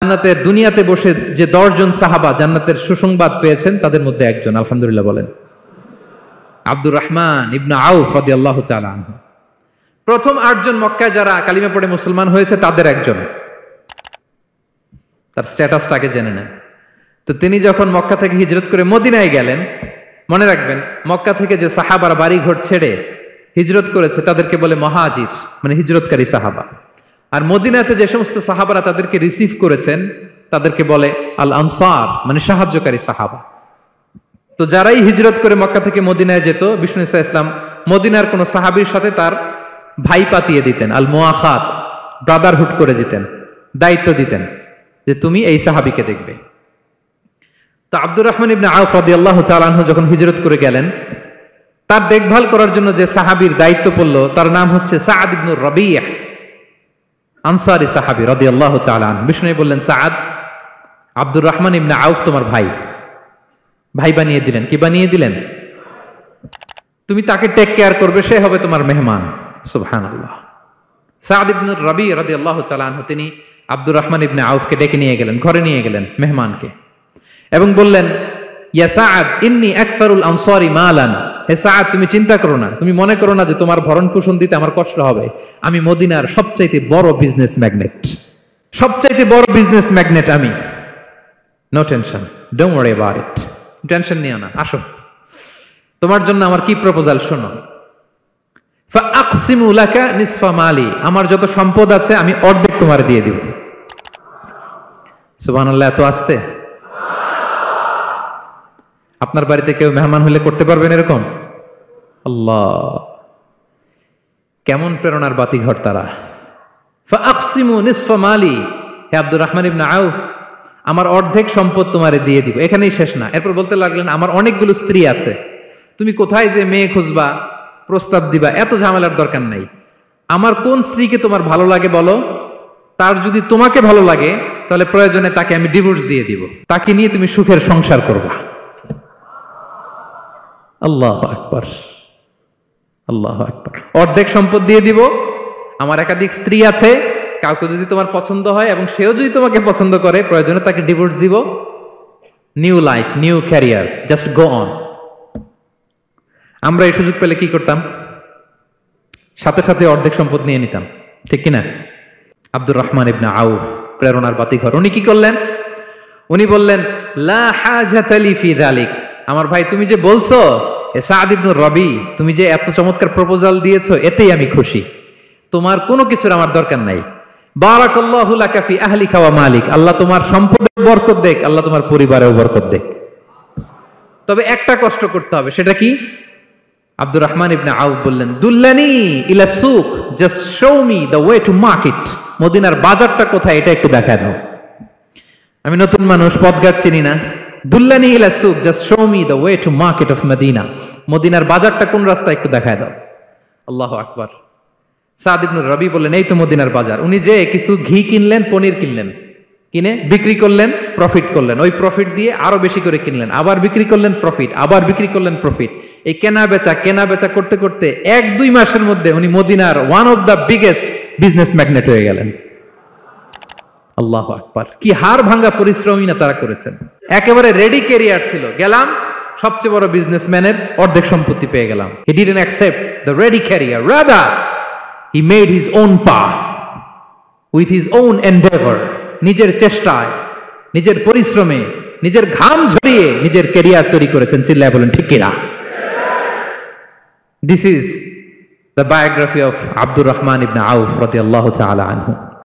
জান্নাতের দুনিয়াতে বসে যে 10 জন সাহাবা জান্নাতের সুসংবাদ পেয়েছেন তাদের মধ্যে একজন, আলহামদুলিল্লাহ বলেন। আব্দুর রহমান ইবনে আউফ রাদিয়াল্লাহু তাআলা আনহু প্রথম 8 জন মক্কায় যারা কালিমা পড়ে মুসলমান হয়েছে তাদের একজন। তার স্ট্যাটাসটাকে জেনে নেন। তো তিনি যখন মক্কা থেকে হিজরত করে মদিনায় গেলেন, মনে রাখবেন মক্কা থেকে যে সাহাবারা বাড়ি ঘর ছেড়ে হিজরত করেছে তাদেরকে বলে মহাজির, মানে হিজরতকারী সাহাবা। আর মদিনাতে যে সমস্ত সাহাবারা তাদেরকে রিসিভ করেছেন তাদেরকে বলে আল আনসার, মানে সাহায্যকারী সাহাবা। তো যারাই হিজরত করে মক্কা থেকে মদিনায় যেত, বিষ্ণু ইসা ইসলাম মদিনার কোন সাহাবীর সাথে তার ভাই পাতিয়ে দিতেন, আল মুআখাত, ব্রাদারহুড করে দিতেন, দায়িত্ব দিতেন যে তুমি এই সাহাবীকে দেখবে। তো আব্দুর রহমান ইবনে আউফ রাদিয়াল্লাহু তাআলা আনহু যখন হিজরত করে গেলেন, তার দেখভাল করার জন্য যে সাহাবীর দায়িত্ব পড়ল তার নাম হচ্ছে সাআদ ইবনে রাবিয়া, আনসারী সাহাবী রাদিয়াল্লাহু তাআলা আনহু। বিষ্ণু বললেন, সাআদ, আব্দুর রহমান ইবনে আউফ তোমার ভাই, ভাই বানিয়ে দিলেন। কি বানিয়ে দিলেন? তুমি তাকে টেক কেয়ার করবে, সে হবে তোমার মেহমান। সুবহানাল্লাহ। সাআদ ইবনে রাবিয়া রাদিয়াল্লাহু তাআলা আনহু তিনি আব্দুর রহমান ইবনে আউফকে ডেকে নিয়ে গেলেন, ঘরে নিয়ে গেলেন মেহমানকে, এবং বললেন, ইয়া সাআদ ইন্নী আকসারুল আনসারি মালান। হে সাআদ, তুমি চিন্তা করো না, তুমি মনে করো না যে তোমার ভরণ পোষণ দিতে আমার কষ্ট হবে। আমি মদিনার সবচাইতে বড় বিজনেস ম্যাগনেট, সবচাইতে বড় বিজনেস ম্যাগনেট আমি। No tension, don't worry about it. Tension নিও না, আসো, তোমার জন্য আমার কি প্রপোজাল শোনো। ফাআকসিমু লাকা নিসফা মালি, আমার যত সম্পদ আছে আমি অর্ধেক তোমার দিয়ে দিব। সুবহানাল্লাহ। এত আসতে আপনার বাড়িতে কেউ মেহমান হলে করতে পারবেন এরকম? আল্লাহ, কেমন প্রেরণার বাতিঘর তারা। ফাআকসিমু নিসফা মালি, হে আব্দুর রহমান ইবনে আউফ, আমার অর্ধেক সম্পদ তোমারে দিয়ে দিব। এখানেই শেষ না, এরপর বলতে লাগলেন, আমার অনেকগুলো স্ত্রী আছে, তুমি কোথায় যে মেয়ে খুঁজবা, প্রস্তাব দিবা, এত ঝামেলার দরকার নাই। আমার কোন স্ত্রীকে তোমার ভালো লাগে বলো, তার যদি তোমাকে ভালো লাগে তাহলে প্রয়োজনে তাকে আমি ডিভোর্স দিয়ে দিব, তাকে নিয়ে তুমি সুখের সংসার করবা। আল্লাহু আকবার, আল্লাহু আকবার। অর্ধেক সম্পদ দিয়ে দিব, আমার একাধিক স্ত্রী আছে, কাউকে যদি তোমার পছন্দ হয় এবং সেও যদি তোমাকে পছন্দ করে, প্রয়োজনে তাকে ডিভোর্স দিব। New life, new career, just go on. আমরা এই সুযোগ পেলে কি করতাম? সাথে সাথে অর্ধেক সম্পদ নিয়ে নিতাম, ঠিক কিনা? আব্দুর রহমান ইবনে আউফ প্রেরণার বাতিঘর। উনি কি করলেন? উনি বললেন, লা হাজাতা লি ফি যালিক। আমার ভাই, তুমি যে বলছো এ সাআদ ইবনে রাবি, তুমি যে এত চমৎকার প্রপোজাল দিয়েছো, এতেই আমি খুশি, তোমার কোনো কিছুর আমার দরকার নাই। বারাকাল্লাহু লাকা ফি আহলিকা ওয়া মালিক, আল্লাহ তোমার সম্পদে বরকত দেখ, আল্লাহ তোমার পরিবারেও বরকত দেখ। তবে একটা কষ্ট করতে হবে, সেটা কি? আব্দুর রহমান ইবনে আউফ বললেন, দুল্লানি ইলা সুক, just show me the way to market. মদিনার বাজারটা কোথায় এটা একটু দেখায় দাও। আমি নতুন মানুষ, পথঘাট চিনি না। দুল্লানি ইলা সুক, just show me the way to market of Medina. মদিনার বাজারটা কোন রাস্তা একটু দেখায় দাও। আল্লাহু আকবার। সাআদ ইবনে রাবি বললেন, এই তো মদিনার বাজার। উনি যে কিছু ঘি কিনলেন, পনির কিনলেন, কিনে বিক্রি করলেন, প্রফিট করলেন। ওই প্রফিট দিয়ে আরো বেশি করে কিনলেন, আবার বিক্রি করলেন, প্রফিট, আবার বিক্রি করলেন, প্রফিট। এই কেনা বেচা করতে করতে 1-2 মাসের মধ্যে উনি মদিনার one of the biggest business magnate হয়ে গেলেন। আল্লাহু আকবার। কি হাড় ভাঙ্গা পরিশ্রমই না তারা করেছেন। একেবারে রেডি ক্যারিয়ার ছিল, গেলাম সবচেয়ে বড় বিজনেসম্যানের অর্ধেক সম্পত্তি পেয়ে গেলাম। He didn't accept the ready career, rather he made his own path with his own Endeavour. নিজের চেষ্টায়, নিজের পরিশ্রমে, নিজের ঘাম ঝরিয়ে নিজের ক্যারিয়ার তৈরি করেছেন। চিল্লায় বলেন ঠিক কিনা? This is the biography of Abdul Rahman ibn Auf radiyallahu ta'ala anhu.